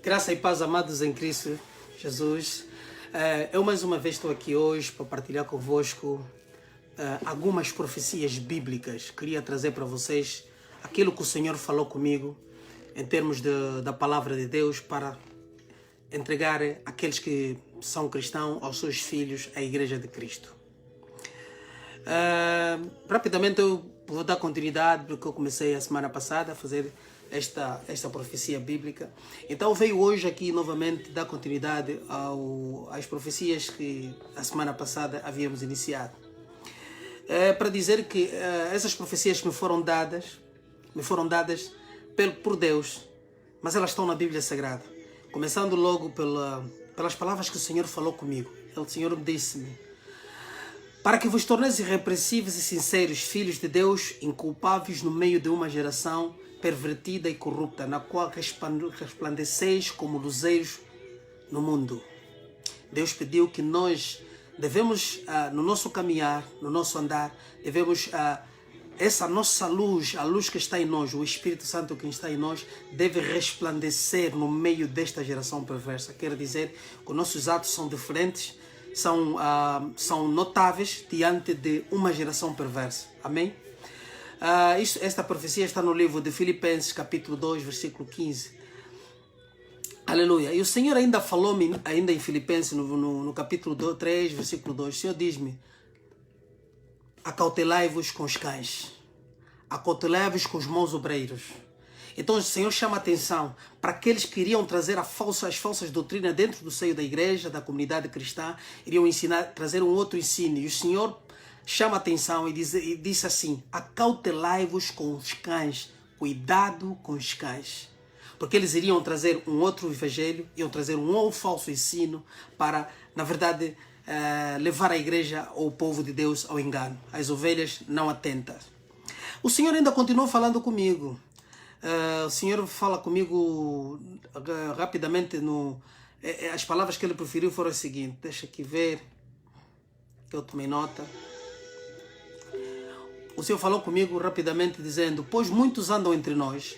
Graça e paz, amados em Cristo Jesus. Eu mais uma vez estou aqui hoje para partilhar convosco algumas profecias bíblicas. Queria trazer para vocês aquilo que o Senhor falou comigo em termos da palavra de Deus para entregar àqueles que são cristãos, aos seus filhos, à Igreja de Cristo. Rapidamente eu vou dar continuidade porque eu comecei a semana passada a fazer esta profecia bíblica. Então veio hoje aqui novamente dar continuidade às profecias que a semana passada havíamos iniciado. Para dizer que essas profecias me foram dadas por Deus, mas elas estão na Bíblia Sagrada. Começando logo pelas palavras que o Senhor falou comigo. O Senhor me disse-me: para que vos torneis irrepreensíveis e sinceros, filhos de Deus, inculpáveis no meio de uma geração pervertida e corrupta, na qual resplandeceis como luzeiros no mundo. Deus pediu que nós devemos, no nosso caminhar, no nosso andar, devemos, essa nossa luz, a luz que está em nós, o Espírito Santo que está em nós, deve resplandecer no meio desta geração perversa. Quer dizer que os nossos atos são diferentes, são notáveis diante de uma geração perversa. Amém? Esta profecia está no livro de Filipenses, capítulo 2, versículo 15. Aleluia. E o Senhor ainda falou-me, ainda em Filipenses, no capítulo 3, versículo 2, o Senhor diz-me: acautelai-vos com os cães, acautelai-vos com os maus obreiros. Então o Senhor chama a atenção para aqueles que iriam trazer as falsas doutrinas dentro do seio da igreja, da comunidade cristã, iriam ensinar, trazer um outro ensino. E o Senhor chama a atenção e diz assim: acautelai-vos com os cães, cuidado com os cães. Porque eles iriam trazer um outro evangelho, iam trazer um outro falso ensino para, na verdade, levar a igreja ou o povo de Deus ao engano, as ovelhas não atentas. O Senhor ainda continuou falando comigo. O Senhor fala comigo rapidamente. As palavras que ele preferiu foram as seguintes. Deixa aqui ver, que eu tomei nota. O Senhor falou comigo rapidamente dizendo: pois muitos andam entre nós,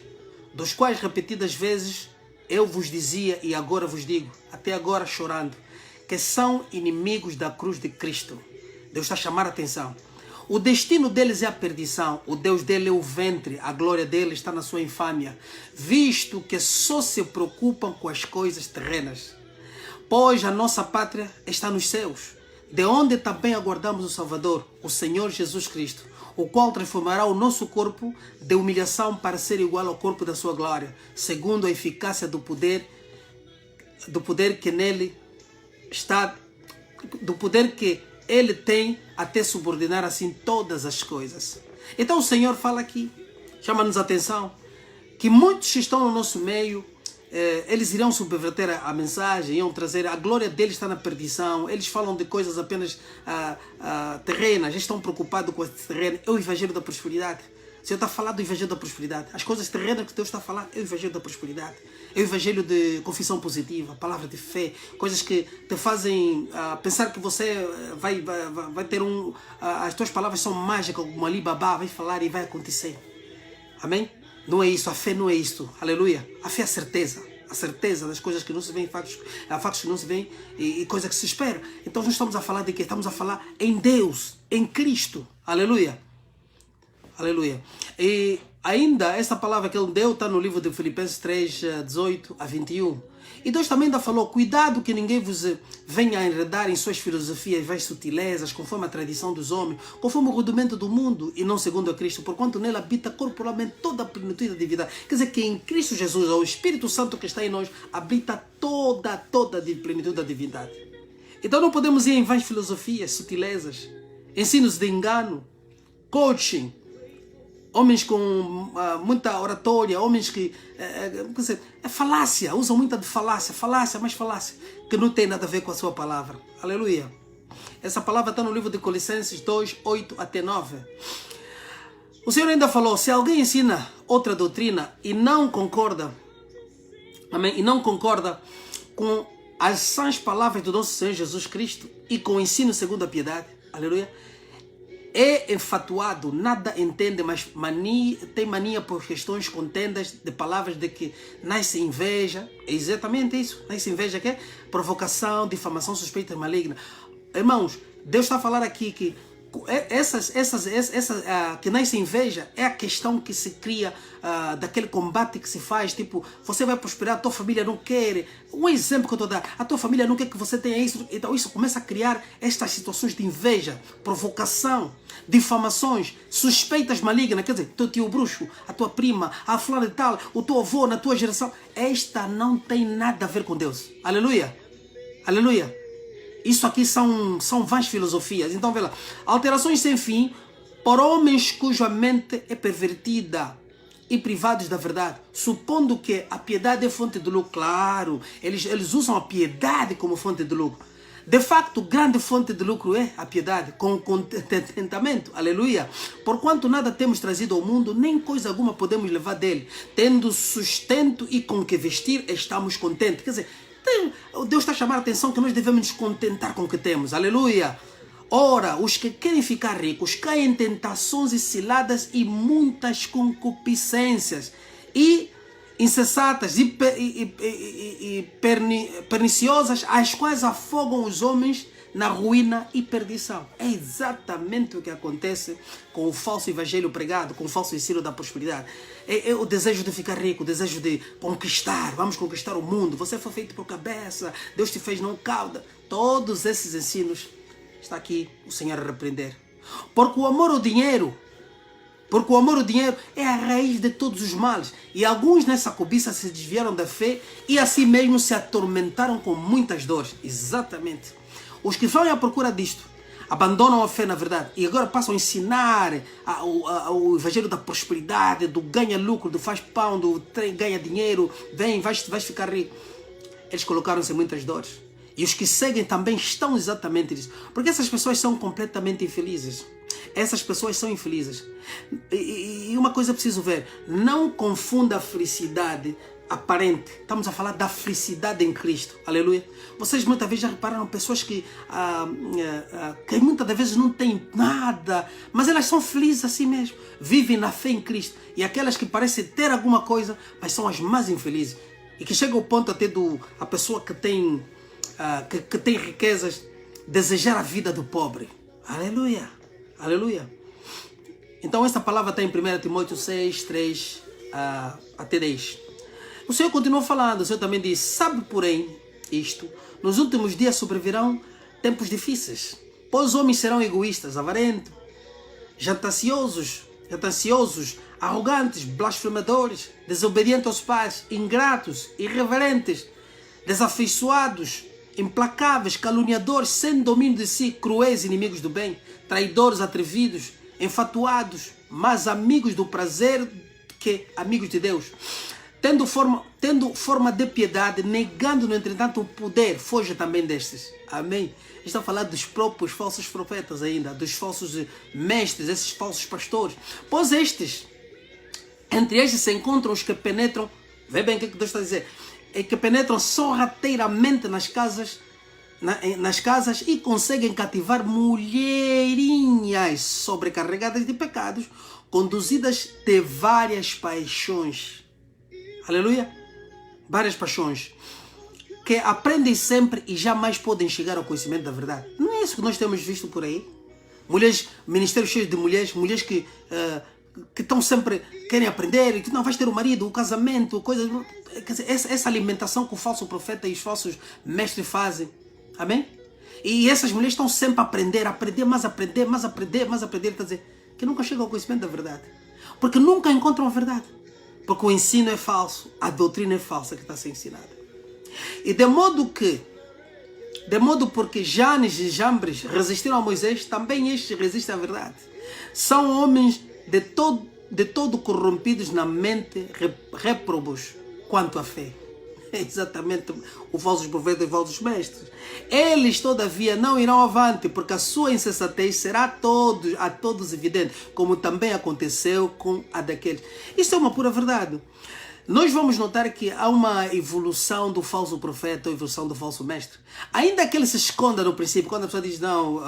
dos quais repetidas vezes eu vos dizia e agora vos digo, até agora chorando, que são inimigos da cruz de Cristo. Deus está a chamar a atenção. O destino deles é a perdição, o Deus dele é o ventre, a glória dele está na sua infâmia, visto que só se preocupam com as coisas terrenas. Pois a nossa pátria está nos céus, de onde também aguardamos o Salvador, o Senhor Jesus Cristo, o qual transformará o nosso corpo de humilhação para ser igual ao corpo da sua glória, segundo a eficácia do poder que nele está, do poder que ele tem até subordinar assim todas as coisas. Então o Senhor fala aqui, chama-nos a atenção, que muitos que estão no nosso meio, eles irão subverter a mensagem, irão trazer, a glória deles está na perdição, eles falam de coisas apenas terrenas, eles estão preocupados com esse terreno. É o evangelho da prosperidade. O Senhor está a falar do evangelho da prosperidade. As coisas terrenas que Deus está a falar é o evangelho da prosperidade. É o evangelho de confissão positiva, palavra de fé, coisas que te fazem pensar que você vai ter as tuas palavras são mágicas, como Alibaba vai falar e vai acontecer. Amém? Não é isso, a fé não é isto. Aleluia. A fé é a certeza das coisas que não se veem, fatos que não se veem e coisas que se esperam. Então nós estamos a falar de quê? Estamos a falar em Deus, em Cristo. Aleluia. Aleluia. E ainda essa palavra que ele deu está no livro de Filipenses 3, 18 a 21. E Deus também ainda falou: cuidado que ninguém vos venha a enredar em suas filosofias vais sutilezas, conforme a tradição dos homens, conforme o rudimento do mundo, e não segundo a Cristo, porquanto nele habita corporalmente toda a plenitude da divindade. Quer dizer que em Cristo Jesus, o Espírito Santo que está em nós, habita toda a plenitude da divindade. Então não podemos ir em vãs filosofias, sutilezas, ensinos de engano, coaching, homens com muita oratória, homens que quer dizer, é falácia, usam muita de falácia, que não tem nada a ver com a sua palavra. Aleluia. Essa palavra está no livro de Colossenses 2, 8 até 9. O Senhor ainda falou: se alguém ensina outra doutrina e não concorda, amém, e não concorda com as sãs palavras do nosso Senhor Jesus Cristo e com o ensino segundo a piedade, aleluia, é enfatuado, nada entende, mas tem mania por questões, contendas de palavras de que nasce inveja. É exatamente isso. Nasce inveja que é provocação, difamação, suspeita maligna. Irmãos, Deus está a falar aqui que que nasce inveja é a questão que se cria daquele combate que se faz, tipo, você vai prosperar, a tua família não quer. Um exemplo que eu estou a dar, a tua família não quer que você tenha isso, então isso começa a criar estas situações de inveja, provocação, difamações, suspeitas malignas. Quer dizer, teu tio bruxo, a tua prima, a fulana e tal, o teu avô na tua geração, esta não tem nada a ver com Deus. Aleluia, aleluia. Isso aqui são vãs filosofias. Então, vê lá. Alterações sem fim por homens cuja mente é pervertida e privados da verdade, supondo que a piedade é fonte de lucro. Claro, eles usam a piedade como fonte de lucro. De facto, grande fonte de lucro é a piedade, com contentamento. Aleluia. Porquanto nada temos trazido ao mundo, nem coisa alguma podemos levar dele. Tendo sustento e com que vestir, estamos contentes. Quer dizer, Deus está a chamar a atenção que nós devemos nos contentar com o que temos. Aleluia. Ora, os que querem ficar ricos caem em tentações e ciladas e muitas concupiscências e incessantes e perniciosas, as quais afogam os homens na ruína e perdição. É exatamente o que acontece com o falso evangelho pregado, com o falso ensino da prosperidade. É o desejo de ficar rico, o desejo de conquistar, vamos conquistar o mundo, você foi feito por cabeça, Deus te fez não cauda. Todos esses ensinos, está aqui o Senhor a repreender. Porque o amor ao dinheiro é a raiz de todos os males. E alguns nessa cobiça se desviaram da fé e assim mesmo se atormentaram com muitas dores. Exatamente. Os que vão à procura disto abandonam a fé na verdade e agora passam a ensinar o evangelho da prosperidade, do ganha lucro, do faz pão, do ganha dinheiro, vem, vais ficar rico. Eles colocaram-se em muitas dores. E os que seguem também estão exatamente nisso. Porque essas pessoas são completamente infelizes. Essas pessoas são infelizes. E uma coisa preciso ver. Não confunda a felicidade aparente. Estamos a falar da felicidade em Cristo. Aleluia. Vocês muitas vezes já repararam pessoas que muitas vezes não têm nada, mas elas são felizes assim mesmo. Vivem na fé em Cristo. E aquelas que parecem ter alguma coisa, mas são as mais infelizes. E que chega ao ponto até a pessoa que tem riquezas desejar a vida do pobre. Aleluia. Aleluia. Então esta palavra está em 1 Timóteo 6, 3 até 10. O Senhor continuou falando, o Senhor também disse, sabe porém isto, nos últimos dias sobrevirão tempos difíceis, pois os homens serão egoístas, avarentos, jactanciosos, arrogantes, blasfemadores, desobedientes aos pais, ingratos, irreverentes, desafeiçoados, implacáveis, caluniadores, sem domínio de si, cruéis, inimigos do bem, traidores, atrevidos, enfatuados, mas amigos do prazer que amigos de Deus. Tendo forma de piedade, negando, no entretanto, o poder, foge também destes. Amém? Está a falar dos próprios falsos profetas ainda, dos falsos mestres, esses falsos pastores. Pois entre estes se encontram os que penetram, vê bem o que Deus está a dizer, é que penetram sorrateiramente nas casas e conseguem cativar mulherinhas sobrecarregadas de pecados, conduzidas de várias paixões. Aleluia? Várias paixões. Que aprendem sempre e jamais podem chegar ao conhecimento da verdade. Não é isso que nós temos visto por aí? Mulheres, ministérios cheios de mulheres que estão sempre, querem aprender, e que não vais ter o marido, o casamento, coisas. Quer dizer, essa alimentação que o falso profeta e os falsos mestres fazem. Amém? E essas mulheres estão sempre a aprender, mais aprender. Quer dizer, que nunca chegam ao conhecimento da verdade. Porque nunca encontram a verdade. Porque o ensino é falso, a doutrina é falsa que está a ser ensinada. E de modo porque Janes e Jambres resistiram a Moisés, também estes resistem à verdade. São homens de todo corrompidos na mente, réprobos quanto à fé. É exatamente o falso profeta e falsos mestres. Eles, todavia, não irão avante, porque a sua insensatez será a todos evidente, como também aconteceu com a daqueles. Isto é uma pura verdade. nós vamos notar que há uma evolução do falso profeta ou evolução do falso mestre. Ainda que ele se esconda no princípio, quando a pessoa diz, não,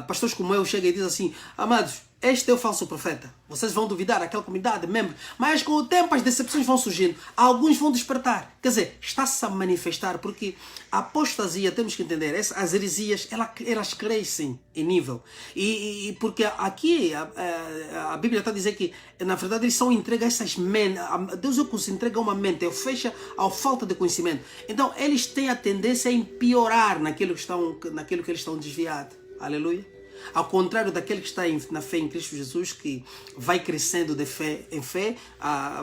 pastores como eu chegam e dizem assim, amados, este é o falso profeta. Vocês vão duvidar, aquela comunidade, membros. Mas com o tempo as decepções vão surgindo. Alguns vão despertar. Quer dizer, está-se a manifestar porque a apostasia, temos que entender, as heresias, elas crescem em nível. E porque aqui a Bíblia está a dizer que, na verdade, eles são entregues a essas mentes. Deus é que se entrega a uma mente, ele fecha a falta de conhecimento. Então, eles têm a tendência a piorar naquilo que eles estão desviados. Aleluia. Ao contrário daquele que está na fé em Cristo Jesus, que vai crescendo de fé em fé,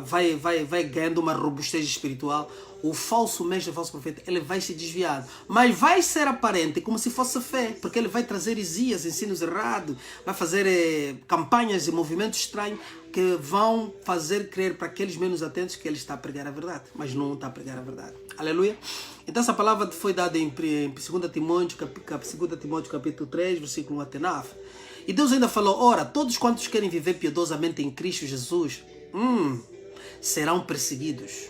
vai ganhando uma robustez espiritual, o falso mestre, o falso profeta, ele vai se desviar. Mas vai ser aparente como se fosse fé, porque ele vai trazer heresias, ensinos errados, vai fazer campanhas e movimentos estranhos que vão fazer crer para aqueles menos atentos que ele está a pregar a verdade, mas não está a pregar a verdade. Aleluia. Então essa palavra foi dada em 2 Timóteo, capítulo 3, versículo 1 até 9. E Deus ainda falou, ora, todos quantos querem viver piedosamente em Cristo Jesus, serão perseguidos.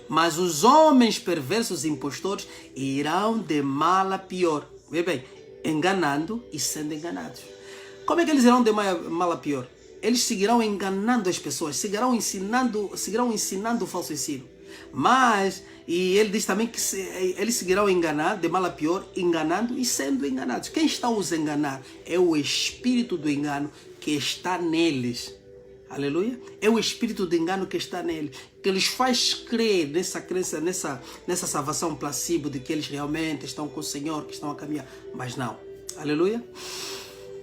Mas os homens perversos e impostores irão de mal a pior. Vê bem, enganando e sendo enganados. Como é que eles irão de mal a pior? Eles seguirão enganando as pessoas, seguirão ensinando o falso ensino. Mas, e ele diz também que eles seguirão enganando, de mal a pior, enganando e sendo enganados. Quem está os enganar é o espírito do engano que está neles. Aleluia. É o espírito de engano que está neles, que lhes faz crer nessa crença, nessa salvação placebo de que eles realmente estão com o Senhor, que estão a caminhar. Mas não. Aleluia.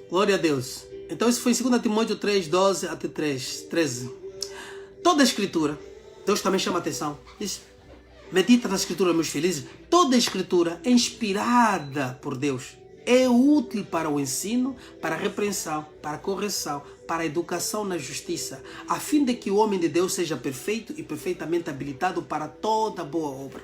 Glória a Deus. Então isso foi em 2 Timóteo 3, 12 até 13. Toda a escritura, Deus também chama a atenção. Diz, medita na escritura, meus felizes. Toda a escritura é inspirada por Deus. É útil para o ensino, para a repreensão, para a correção, para a educação na justiça, a fim de que o homem de Deus seja perfeito e perfeitamente habilitado para toda boa obra.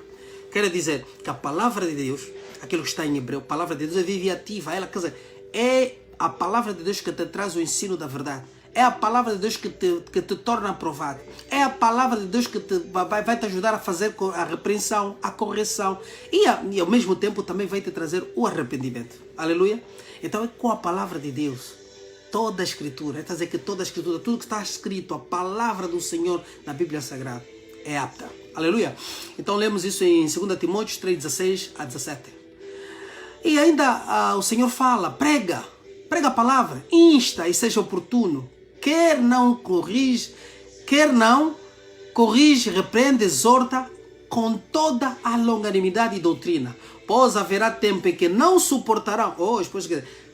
Quer dizer que a palavra de Deus, aquilo que está em hebreu, a palavra de Deus é viva e ativa. Ela, quer dizer, é a palavra de Deus que te traz o ensino da verdade. É a palavra de Deus que te torna aprovado. É a palavra de Deus que vai te ajudar a fazer a repreensão, a correção. E ao mesmo tempo também vai te trazer o arrependimento. Aleluia. Então é com a palavra de Deus. Toda a escritura. É dizer que toda a escritura, tudo que está escrito, a palavra do Senhor na Bíblia Sagrada é apta. Aleluia. Então lemos isso em 2 Timóteo 3, 16 a 17. E ainda o Senhor fala, prega a palavra, insta e seja oportuno. Quer não corrige, repreende, exorta com toda a longanimidade e doutrina. Pois haverá tempo em que não suportarão.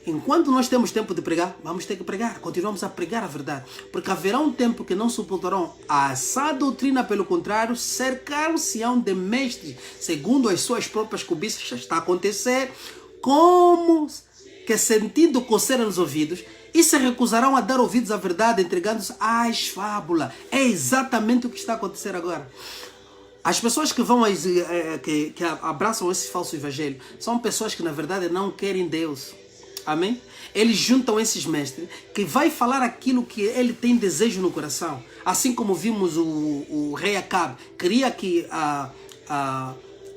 Enquanto nós temos tempo de pregar, vamos ter que pregar. Continuamos a pregar a verdade. Porque haverá um tempo que não suportarão a sã doutrina, pelo contrário, cercar-se-ão de mestres, segundo as suas próprias cobiças. Já está a acontecer, como que sentindo coceira nos ouvidos, e se recusarão a dar ouvidos à verdade, entregando-se às fábulas. É exatamente o que está a acontecer agora. As pessoas que que abraçam esse falso evangelho são pessoas que na verdade não querem Deus. Amém? Eles juntam esses mestres que vai falar aquilo que ele tem desejo no coração. Assim como vimos o rei Acabe, queria que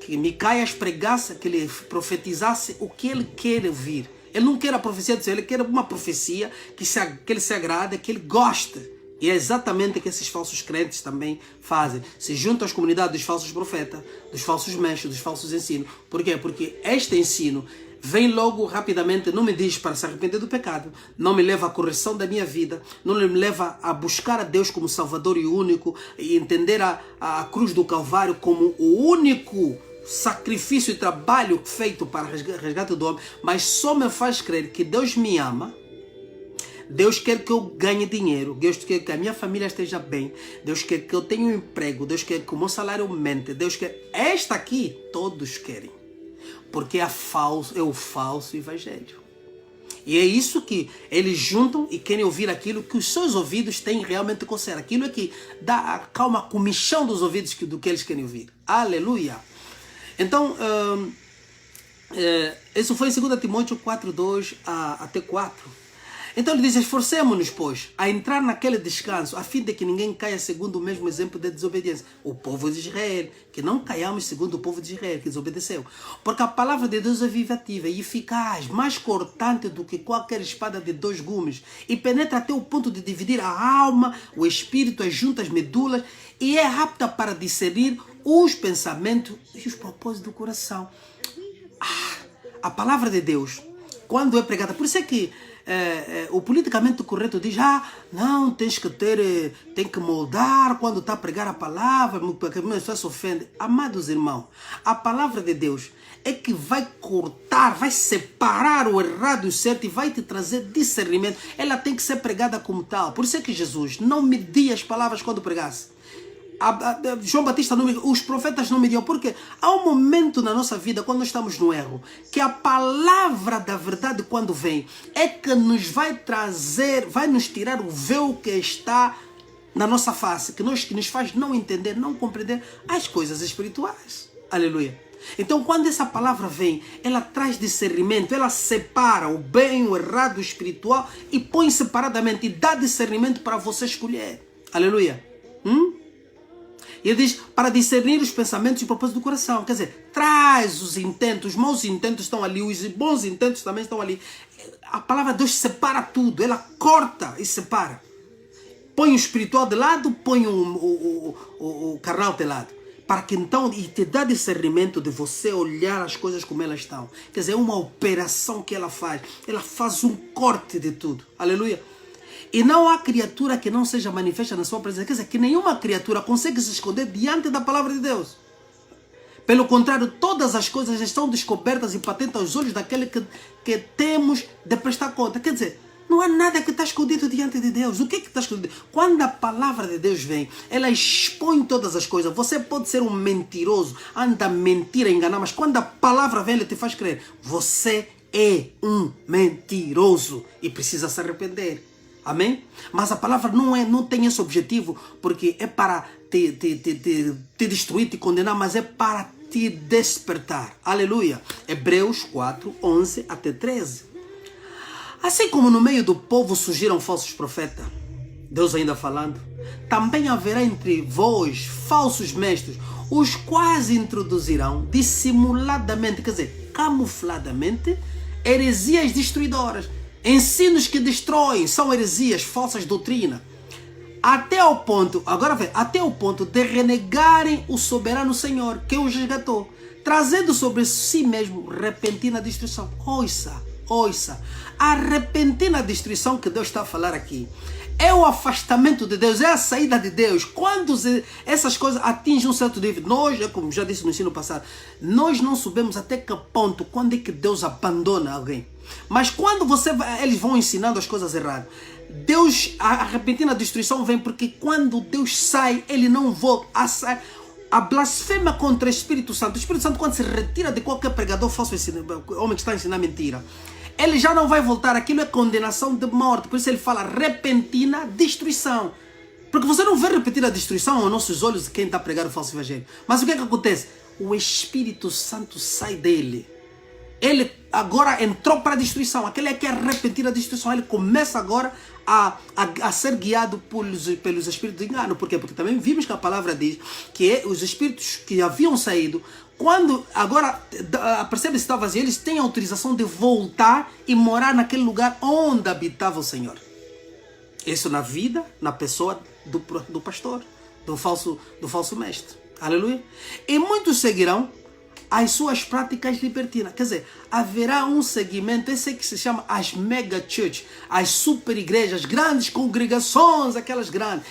Micaias pregasse, que ele profetizasse o que ele quer ouvir. Ele não quer a profecia do Senhor, ele quer uma profecia que ele se agrada, que ele gosta. E é exatamente o que esses falsos crentes também fazem. Se juntam às comunidades dos falsos profetas, dos falsos mestres, dos falsos ensinos. Por quê? Porque este ensino vem logo rapidamente, não me diz para se arrepender do pecado, não me leva à correção da minha vida, não me leva a buscar a Deus como Salvador e único, e entender a cruz do Calvário como o único sacrifício e trabalho feito para resgate do homem, mas só me faz crer que Deus me ama. Deus quer que eu ganhe dinheiro, Deus quer que a minha família esteja bem, Deus quer que eu tenha um emprego, Deus quer que o meu salário aumente, Deus quer... Esta aqui, todos querem, porque é o falso evangelho. E é isso que eles juntam e querem ouvir aquilo que os seus ouvidos têm realmente coceira. Aquilo é que dá a calma comichão dos ouvidos do que eles querem ouvir. Aleluia! Então, isso foi em 2 Timóteo 4, 2 até 4. Então ele diz, esforcemos-nos, pois, a entrar naquele descanso, a fim de que ninguém caia segundo o mesmo exemplo de desobediência. O povo de Israel, que não caiamos segundo o povo de Israel, que desobedeceu. Porque a palavra de Deus é viva, ativa e eficaz, mais cortante do que qualquer espada de 2 gumes, e penetra até o ponto de dividir a alma, o espírito, as juntas, medulas, e é apta para discernir os pensamentos e os propósitos do coração. A palavra de Deus, quando é pregada, por isso é que o politicamente correto diz, não, tem que moldar quando está a pregar a palavra, porque a pessoa se ofende. Amados irmãos, a palavra de Deus é que vai cortar, vai separar o errado e o certo e vai te trazer discernimento. Ela tem que ser pregada como tal. Por isso é que Jesus não media as palavras quando pregasse. João Batista, os profetas não mediam, porque há um momento na nossa vida, quando nós estamos no erro, que a palavra da verdade, quando vem, é que nos vai trazer, vai nos tirar o véu que está na nossa face, que nos faz não entender, não compreender as coisas espirituais. Aleluia. Então, quando essa palavra vem, ela traz discernimento, ela separa o bem, o errado, o espiritual e põe separadamente e dá discernimento para você escolher. Aleluia. E ele diz, para discernir os pensamentos e propósitos do coração. Quer dizer, traz os intentos, os maus intentos estão ali, os bons intentos também estão ali. A palavra de Deus separa tudo, ela corta e separa. Põe o espiritual de lado, põe o carnal de lado. Para que então, e te dá discernimento de você olhar as coisas como elas estão. Quer dizer, é uma operação que ela faz um corte de tudo. Aleluia. E não há criatura que não seja manifesta na sua presença. Quer dizer, que nenhuma criatura consegue se esconder diante da palavra de Deus. Pelo contrário, todas as coisas estão descobertas e patentes aos olhos daquele que temos de prestar conta. Quer dizer, não há nada que está escondido diante de Deus. O que está escondido? Quando a palavra de Deus vem, ela expõe todas as coisas. Você pode ser um mentiroso, anda a mentir, a enganar, mas quando a palavra vem, ela te faz crer. Você é um mentiroso e precisa se arrepender. Amém? Mas a palavra não tem esse objetivo, porque é para te destruir, te condenar, mas é para te despertar. Aleluia. Hebreus 4, 11 até 13. Assim como no meio do povo surgiram falsos profetas, Deus ainda falando, também haverá entre vós falsos mestres, os quais introduzirão dissimuladamente, quer dizer, camufladamente, heresias destruidoras. Ensinos que destroem, são heresias, falsas doutrinas. Até o ponto de renegarem o soberano Senhor, que os resgatou, trazendo sobre si mesmo repentina destruição. Ouça, a repentina destruição que Deus está a falar aqui é o afastamento de Deus, é a saída de Deus. Quando essas coisas atingem um certo nível, nós, como já disse no ensino passado, nós não sabemos até que ponto, quando é que Deus abandona alguém. Mas quando eles vão ensinando as coisas erradas, a repentina destruição vem porque quando Deus sai, ele não volta. A blasfêmia contra o Espírito Santo, quando se retira de qualquer pregador falso, homem que está a ensinar mentira, ele já não vai voltar. Aquilo é condenação de morte. Por isso ele fala repentina destruição. Porque você não vê repetir a destruição aos nossos olhos de quem está a pregar o falso evangelho. Mas o que é que acontece? O Espírito Santo sai dele. Ele agora entrou para a destruição. Aquele é que é repetir a destruição. Ele começa agora a ser guiado pelos espíritos de engano. Por quê? Porque também vimos que a palavra diz que os espíritos que haviam saído, quando agora percebe-se que está vazio, eles têm autorização de voltar e morar naquele lugar onde habitava o Senhor. Isso na vida, na pessoa do pastor, do falso mestre. Aleluia. E muitos seguirão as suas práticas libertinas. Quer dizer, haverá um segmento, esse que se chama as mega church, as super igrejas, grandes congregações, aquelas grandes.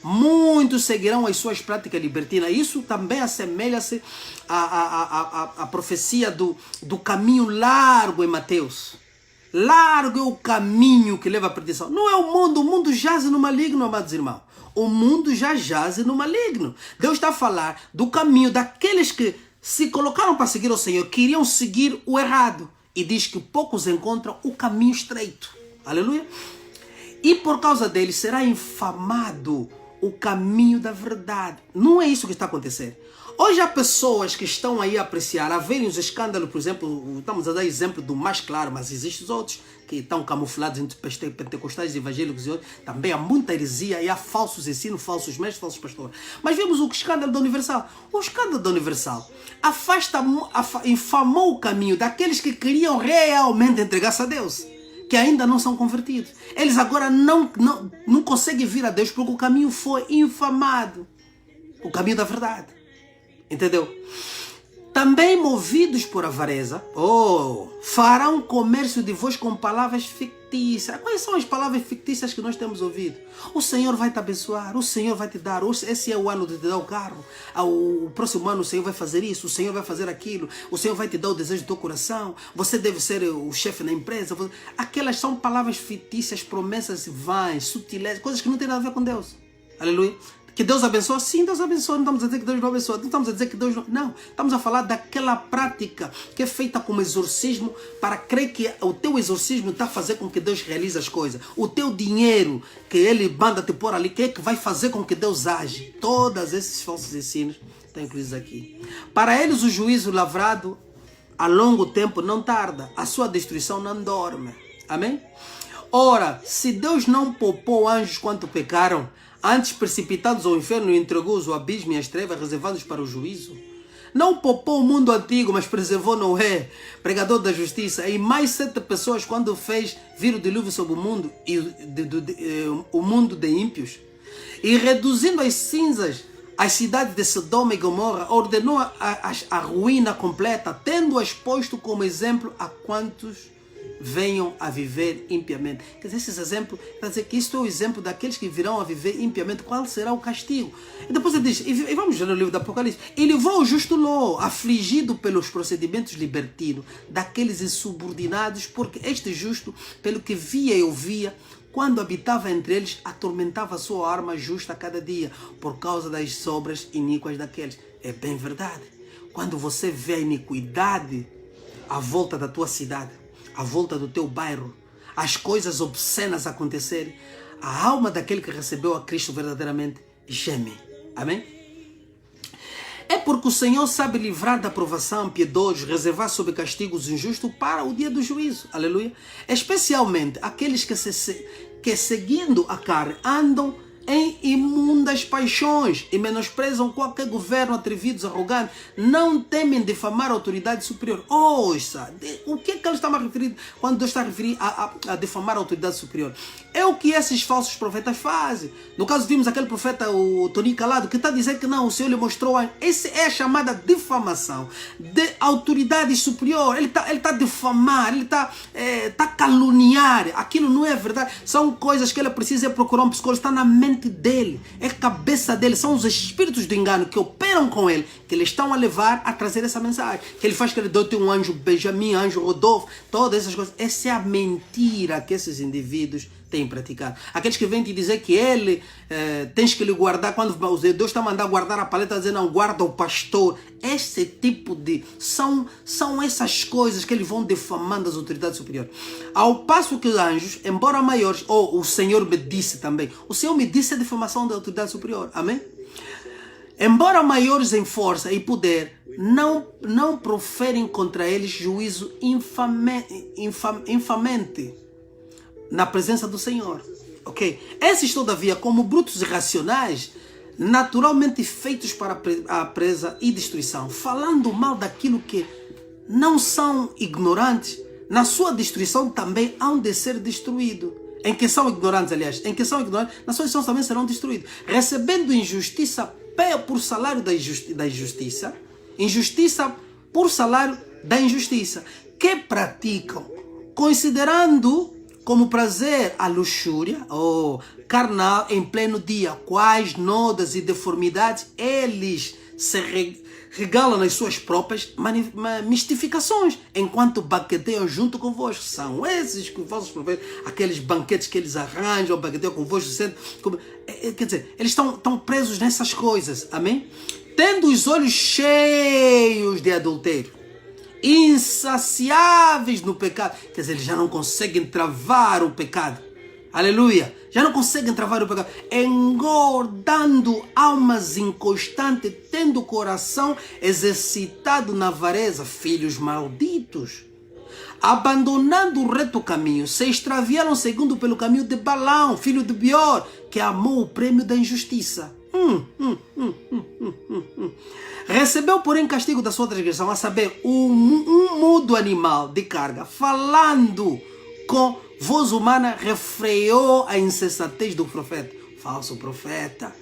Muitos seguirão as suas práticas libertinas. Isso também assemelha-se à profecia do caminho largo em Mateus. Largo é o caminho que leva à perdição. Não é o mundo jaz no maligno, amados irmãos. O mundo já jaz no maligno. Deus está a falar do caminho daqueles que se colocaram para seguir o Senhor, queriam seguir o errado. E diz que poucos encontram o caminho estreito. Aleluia. E por causa deles será infamado o caminho da verdade. Não é isso que está acontecendo. Hoje há pessoas que estão aí a apreciar, a verem os escândalos, por exemplo, estamos a dar exemplo do mais claro, mas existem os outros que estão camuflados entre pentecostais e evangélicos e outros. Também há muita heresia e há falsos ensinos, falsos mestres, falsos pastores. Mas vemos o escândalo da Universal. O escândalo da Universal infamou o caminho daqueles que queriam realmente entregar-se a Deus, que ainda não são convertidos. Eles agora não conseguem vir a Deus porque o caminho foi infamado. O caminho da verdade. Entendeu? Também movidos por avareza, farão comércio de vós com palavras fictícias. Quais são as palavras fictícias que nós temos ouvido? O Senhor vai te abençoar, o Senhor vai te dar, esse é o ano de te dar o carro, o próximo ano o Senhor vai fazer isso, o Senhor vai fazer aquilo, o Senhor vai te dar o desejo do teu coração, você deve ser o chefe na empresa. Aquelas são palavras fictícias, promessas vãs, sutilezas, coisas que não têm nada a ver com Deus. Aleluia. Que Deus abençoa? Sim, Deus abençoa. Não estamos a dizer que Deus não abençoa. Não estamos a dizer que Deus não... Não. Estamos a falar daquela prática que é feita como exorcismo para crer que o teu exorcismo está a fazer com que Deus realize as coisas. O teu dinheiro que Ele manda te pôr ali, que é que vai fazer com que Deus age. Todos esses falsos ensinos estão incluídos aqui. Para eles o juízo lavrado a longo tempo não tarda. A sua destruição não dorme. Amém? Ora, se Deus não poupou anjos quanto pecaram, antes precipitados ao inferno, entregou-os ao abismo e às trevas, reservados para o juízo. Não poupou o mundo antigo, mas preservou Noé, pregador da justiça, e mais 7 pessoas quando fez vir o dilúvio sobre o mundo, o mundo de ímpios. E reduzindo as cinzas as cidades de Sodoma e Gomorra, ordenou a ruína completa, tendo-as posto como exemplo a quantos venham a viver impiamente. Quer dizer, esses exemplos, quer dizer que isto é o exemplo daqueles que virão a viver impiamente. Qual será o castigo? E depois ele diz, e vamos ler o livro do Apocalipse, e levou o justo Ló, afligido pelos procedimentos libertinos daqueles insubordinados, porque este justo, pelo que via e ouvia, quando habitava entre eles, atormentava a sua alma justa a cada dia, por causa das obras iníquas daqueles. É bem verdade. Quando você vê a iniquidade à volta da tua cidade, à volta do teu bairro, as coisas obscenas acontecerem, a alma daquele que recebeu a Cristo verdadeiramente geme. Amém? É porque o Senhor sabe livrar da provação piedosos, reservar sob castigos injustos para o dia do juízo. Aleluia. Especialmente aqueles que seguindo a carne andam em imundas paixões e menosprezam qualquer governo, atrevidos, arrogantes, não temem difamar a autoridade superior. Ouça, o que é que ele está a referir quando Deus está a referir a difamar a autoridade superior? É o que esses falsos profetas fazem. No caso, vimos aquele profeta, o Tony Calado, que está a dizer que não, o Senhor lhe mostrou. Essa é a chamada difamação de autoridade superior. Ele está a difamar, ele está a caluniar. Aquilo não é verdade. São coisas que ele precisa procurar um psicólogo. Está na mente dele, é a cabeça dele, são os espíritos do engano que operam com ele, que eles estão a levar a trazer essa mensagem, que ele faz que ele dote um anjo Benjamin, anjo Rodolfo, todas essas coisas. Essa é a mentira que esses indivíduos têm praticado. Aqueles que vêm te dizer que ele tens que lhe guardar, quando Deus está a mandar guardar a paleta, dizer não, guarda o pastor. Esse tipo de... São essas coisas que eles vão defamando as autoridades superiores. Ao passo que os anjos, embora maiores, o Senhor me disse também, o Senhor me disse a defamação da autoridade superior. Amém? Embora maiores em força e poder, não proferem contra eles juízo infamente na presença do Senhor. Ok? Esses, todavia, como brutos irracionais, naturalmente feitos para a presa e destruição, falando mal daquilo que não são ignorantes, na sua destruição também hão de ser destruídos. Em que são ignorantes, aliás, em que são ignorantes, na sua destruição também serão destruídos, recebendo injustiça por salário da injustiça, injustiça por salário da injustiça, que praticam, considerando como prazer a luxúria carnal em pleno dia, quais nodas e deformidades eles se regalam nas suas próprias mistificações, enquanto banqueteiam junto convosco. São esses que os vossos profetas, aqueles banquetes que eles arranjam, banqueteiam convosco, quer dizer, eles estão presos nessas coisas, amém? Tendo os olhos cheios de adultério, insaciáveis no pecado, quer dizer, eles já não conseguem travar o pecado, aleluia, Já não conseguem travar o pecado. Engordando almas inconstantes, tendo o coração exercitado na avareza, filhos malditos. Abandonando o reto caminho, se extraviaram segundo pelo caminho de Balaão, filho de Beor, que amou o prêmio da injustiça. Recebeu, porém, castigo da sua transgressão, a saber, um mudo animal de carga, falando com voz humana, refreou a insensatez do profeta. Falso profeta.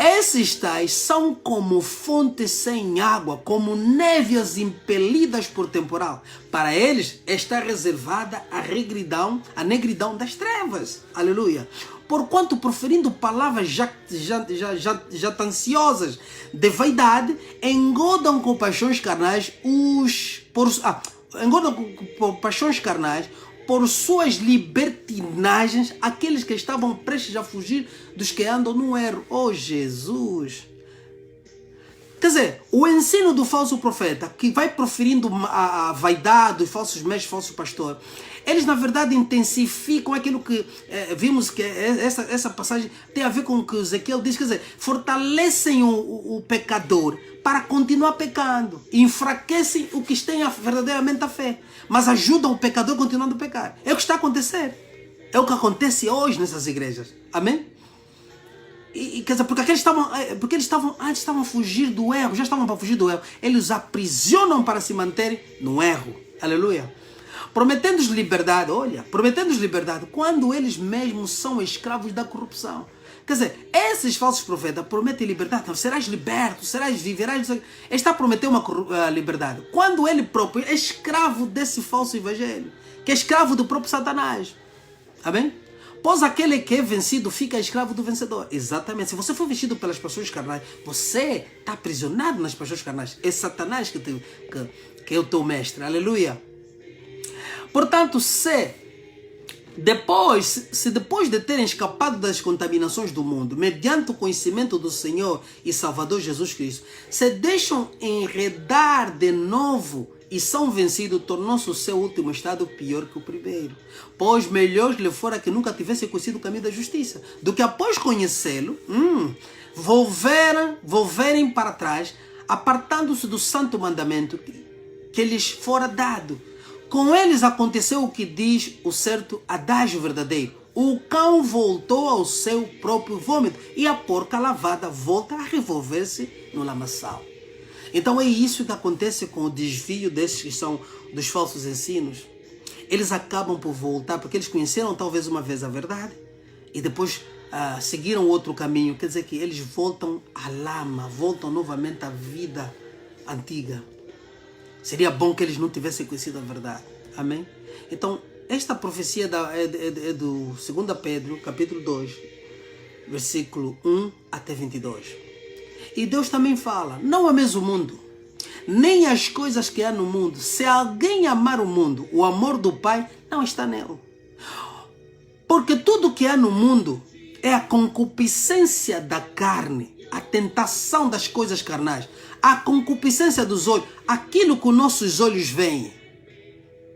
Esses tais são como fontes sem água, como névoas impelidas por temporal. Para eles está reservada a negridão das trevas. Aleluia. Porquanto, proferindo palavras jactanciosas de vaidade, engodam com paixões carnais por suas libertinagens aqueles que estavam prestes a fugir dos que andam no erro. Oh, Jesus! Quer dizer, o ensino do falso profeta, que vai proferindo a vaidade dos falsos mestres, falso pastor, eles na verdade intensificam aquilo que vimos que essa passagem tem a ver com o que Ezequiel diz, quer dizer, fortalecem o pecador para continuar pecando, enfraquecem o que tem verdadeiramente a fé, mas ajudam o pecador continuando a pecar. É o que está a acontecer, é o que acontece hoje nessas igrejas, amém? Quer dizer, porque eles estavam a fugir do erro, já estavam para fugir do erro, eles os aprisionam para se manterem no erro, aleluia. Prometendo-os liberdade, quando eles mesmos são escravos da corrupção. Quer dizer, esses falsos profetas prometem liberdade, não, serás liberto, viverás. Está a prometer uma liberdade, quando ele próprio é escravo desse falso evangelho, que é escravo do próprio Satanás. Amém? Pois aquele que é vencido fica escravo do vencedor. Exatamente. Se você for vencido pelas paixões carnais, você está aprisionado nas paixões carnais. É Satanás que é o teu mestre. Aleluia. Portanto, se depois de terem escapado das contaminações do mundo, mediante o conhecimento do Senhor e Salvador Jesus Cristo, se deixam enredar de novo e são vencidos, tornou-se o seu último estado pior que o primeiro. Pois melhor lhe fora que nunca tivessem conhecido o caminho da justiça, do que após conhecê-lo, volverem para trás, apartando-se do santo mandamento que lhes fora dado. Com eles aconteceu o que diz o certo adágio verdadeiro. O cão voltou ao seu próprio vômito e a porca lavada volta a revolver-se no lamaçal. Então é isso que acontece com o desvio desses que são dos falsos ensinos. Eles acabam por voltar, porque eles conheceram talvez uma vez a verdade e depois seguiram outro caminho. Quer dizer que eles voltam à lama, voltam novamente à vida antiga. Seria bom que eles não tivessem conhecido a verdade. Amém? Então, esta profecia é do 2 Pedro, capítulo 2, versículo 1 até 22. E Deus também fala, não ameis o mundo, nem as coisas que há no mundo. Se alguém amar o mundo, o amor do Pai não está nele. Porque tudo que há no mundo é a concupiscência da carne, a tentação das coisas carnais, a concupiscência dos olhos, aquilo que os nossos olhos veem,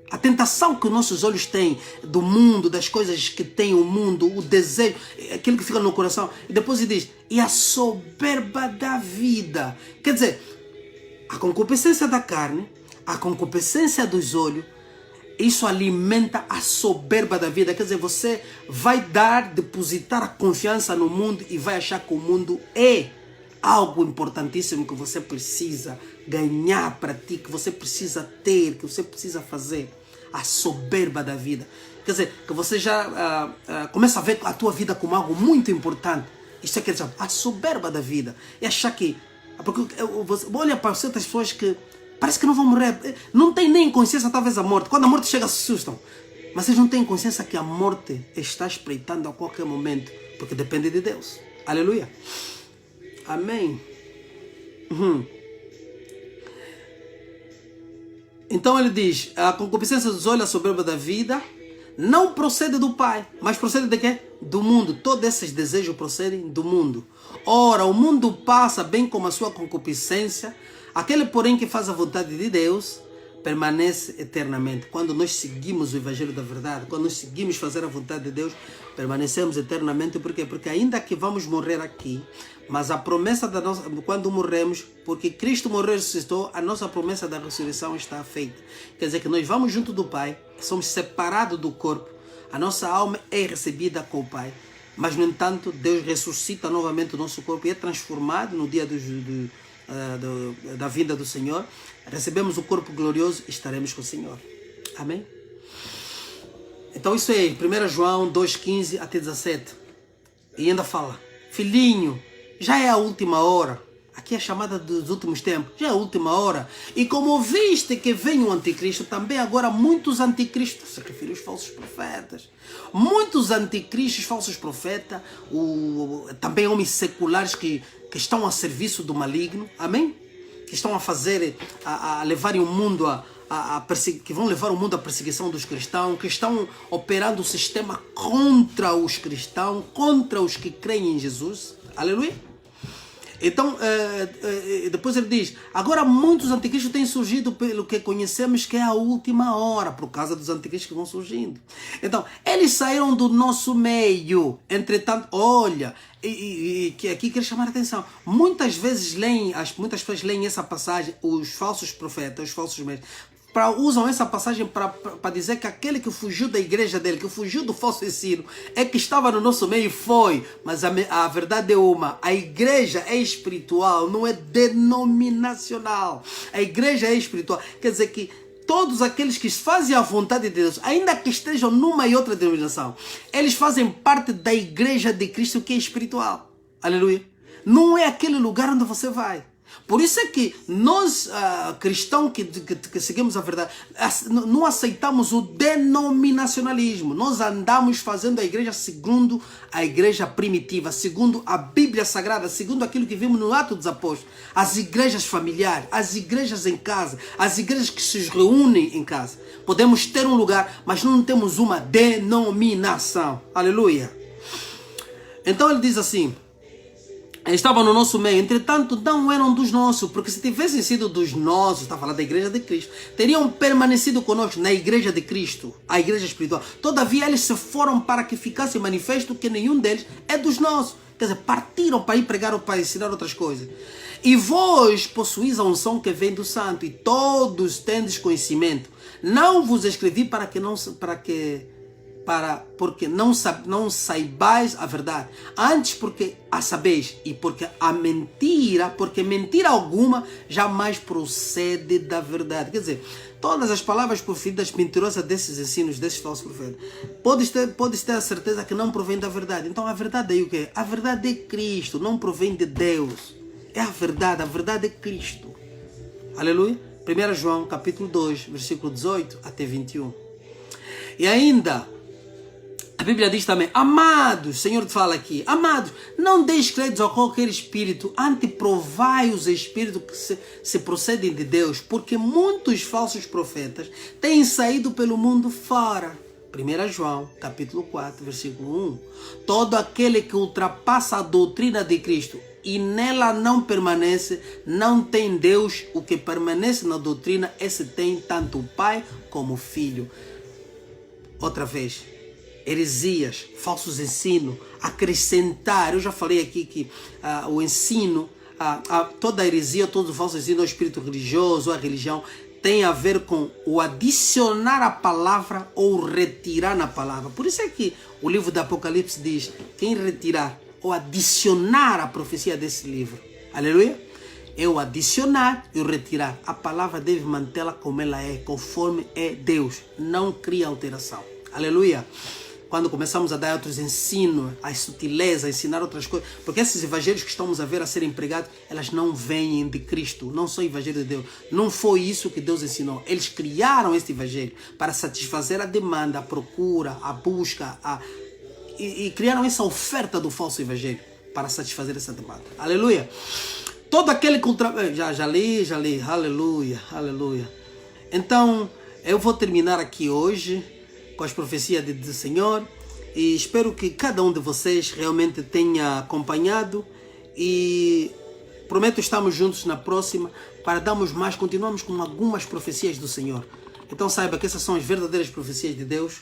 a tentação que os nossos olhos têm do mundo, das coisas que tem o mundo, o desejo, aquilo que fica no coração. E depois ele diz, e a soberba da vida. Quer dizer, a concupiscência da carne, a concupiscência dos olhos, isso alimenta a soberba da vida. Quer dizer, você vai depositar a confiança no mundo e vai achar que o mundo é algo importantíssimo que você precisa ganhar para ti, que você precisa ter, que você precisa fazer. A soberba da vida. Quer dizer, que você já começa a ver a tua vida como algo muito importante. Isso é que dizer, a soberba da vida. E achar que... Porque você olha para certas pessoas que parece que não vão morrer. Não tem nem consciência talvez da morte. Quando a morte chega, se assustam. Mas eles não têm consciência que a morte está espreitando a qualquer momento. Porque depende de Deus. Aleluia. Amém. Então ele diz, a concupiscência dos olhos, a soberba da vida, não procede do Pai, mas procede de quê? Do mundo. Todos esses desejos procedem do mundo. Ora, o mundo passa bem como a sua concupiscência, aquele porém que faz a vontade de Deus permanece eternamente. Quando nós seguimos o Evangelho da verdade, quando nós seguimos fazer a vontade de Deus, permanecemos eternamente. Por quê? Porque ainda que vamos morrer aqui, mas a promessa da nossa, quando morremos, porque Cristo morreu e ressuscitou, a nossa promessa da ressurreição está feita. Quer dizer que nós vamos junto do Pai, somos separados do corpo, a nossa alma é recebida com o Pai. Mas, no entanto, Deus ressuscita novamente o nosso corpo e é transformado no dia da vinda do Senhor. Recebemos o corpo glorioso e estaremos com o Senhor. Amém? Então isso é 1 João 2,15 até 17. E ainda fala: filhinho, já é a última hora. Aqui é a chamada dos últimos tempos. Já é a última hora. E como viste que vem o anticristo, também agora muitos anticristos, se refere aos falsos profetas. Muitos anticristos, falsos profetas, também homens seculares que estão a serviço do maligno. Amém? Que estão a fazer, a levarem o mundo que vão levar o mundo à perseguição dos cristãos, que estão operando o sistema contra os cristãos, contra os que creem em Jesus. Aleluia. Então, depois ele diz: agora muitos anticristos têm surgido pelo que conhecemos que é a última hora, por causa dos anticristos que vão surgindo. Então, eles saíram do nosso meio. Entretanto, olha, que aqui quero chamar a atenção. Muitas vezes muitas pessoas leem essa passagem, os falsos profetas, os falsos mestres, usam essa passagem para dizer que aquele que fugiu da igreja dele, que fugiu do falso ensino, é que estava no nosso meio e foi. Mas a verdade é uma: a igreja é espiritual, não é denominacional. A igreja é espiritual. Quer dizer que todos aqueles que fazem a vontade de Deus, ainda que estejam numa e outra denominação, eles fazem parte da igreja de Cristo, que é espiritual. Aleluia. Não é aquele lugar onde você vai. Por isso é que nós, cristãos que seguimos a verdade, não aceitamos o denominacionalismo. Nós andamos fazendo a igreja segundo a igreja primitiva, segundo a Bíblia Sagrada, segundo aquilo que vimos no Atos dos Apóstolos. As igrejas familiares, as igrejas em casa, as igrejas que se reúnem em casa. Podemos ter um lugar, mas não temos uma denominação. Aleluia. Então ele diz assim: estavam no nosso meio, entretanto não eram dos nossos, porque se tivessem sido dos nossos, está falando da igreja de Cristo, teriam permanecido conosco na igreja de Cristo, a igreja espiritual. Todavia eles se foram para que ficasse manifesto que nenhum deles é dos nossos. Quer dizer, partiram para ir pregar ou para ensinar outras coisas. E vós possuís a unção que vem do Santo, e todos tendes conhecimento. Não vos escrevi porque não saibais a verdade, antes porque a sabeis, e porque mentira alguma jamais procede da verdade. Quer dizer, todas as palavras proferidas mentirosas desses ensinos, desses falsos profetas, podes ter a certeza que não provém da verdade. Então a verdade é o quê? A verdade é Cristo, não provém de Deus. É a verdade é Cristo. Aleluia. 1 João capítulo 2, versículo 18 até 21. E ainda a Bíblia diz também: amados, o Senhor fala aqui, amados, não deis créditos a qualquer espírito, antes provai os espíritos que se procedem de Deus, porque muitos falsos profetas têm saído pelo mundo fora. 1 João, capítulo 4, versículo 1. Todo aquele que ultrapassa a doutrina de Cristo e nela não permanece, não tem Deus. O que permanece na doutrina, esse tem tanto o Pai como o Filho. Outra vez, heresias, falsos ensinos, acrescentar. Eu já falei aqui que o ensino, toda a heresia, todo o falso ensino, o espírito religioso, a religião, tem a ver com o adicionar a palavra ou retirar na palavra. Por isso é que o livro do Apocalipse diz: quem retirar ou adicionar a profecia desse livro, aleluia, é o adicionar e o retirar. A palavra deve mantê-la como ela é, conforme é Deus, não cria alteração. Aleluia. Quando começamos a dar outros ensinos, as sutilezas, a ensinar outras coisas, porque esses evangelhos que estamos a ver a serem pregados, elas não vêm de Cristo, não são evangelho de Deus. Não foi isso que Deus ensinou. Eles criaram este evangelho para satisfazer a demanda, a procura, a busca, e criaram essa oferta do falso evangelho para satisfazer essa demanda. Aleluia. Todo aquele que já li, aleluia, aleluia. Então, eu vou terminar aqui hoje com as profecias do Senhor, e espero que cada um de vocês realmente tenha acompanhado, e Prometo estamos juntos na próxima para darmos mais, continuamos com algumas profecias do Senhor. Então saiba que essas são as verdadeiras profecias de Deus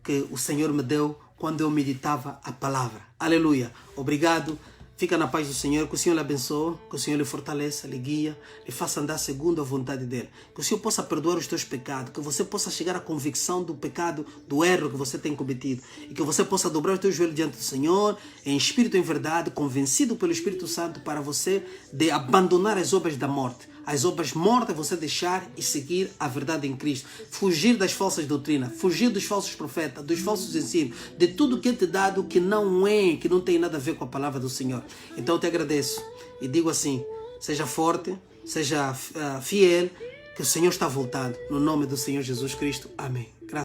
que o Senhor me deu quando eu meditava a palavra. Aleluia. Obrigado. Fica na paz do Senhor, que o Senhor lhe abençoe, que o Senhor lhe fortaleça, lhe guia, lhe faça andar segundo a vontade dEle. Que o Senhor possa perdoar os teus pecados, que você possa chegar à convicção do pecado, do erro que você tem cometido. E que você possa dobrar os teus joelhos diante do Senhor, em espírito e em verdade, convencido pelo Espírito Santo, para você de abandonar as obras da morte. As obras mortas você deixar e seguir a verdade em Cristo. Fugir das falsas doutrinas, fugir dos falsos profetas, dos falsos ensinos, de tudo que é te dado que não é, que não tem nada a ver com a palavra do Senhor. Então eu te agradeço e digo assim, seja forte, seja fiel, que o Senhor está voltando. No nome do Senhor Jesus Cristo. Amém.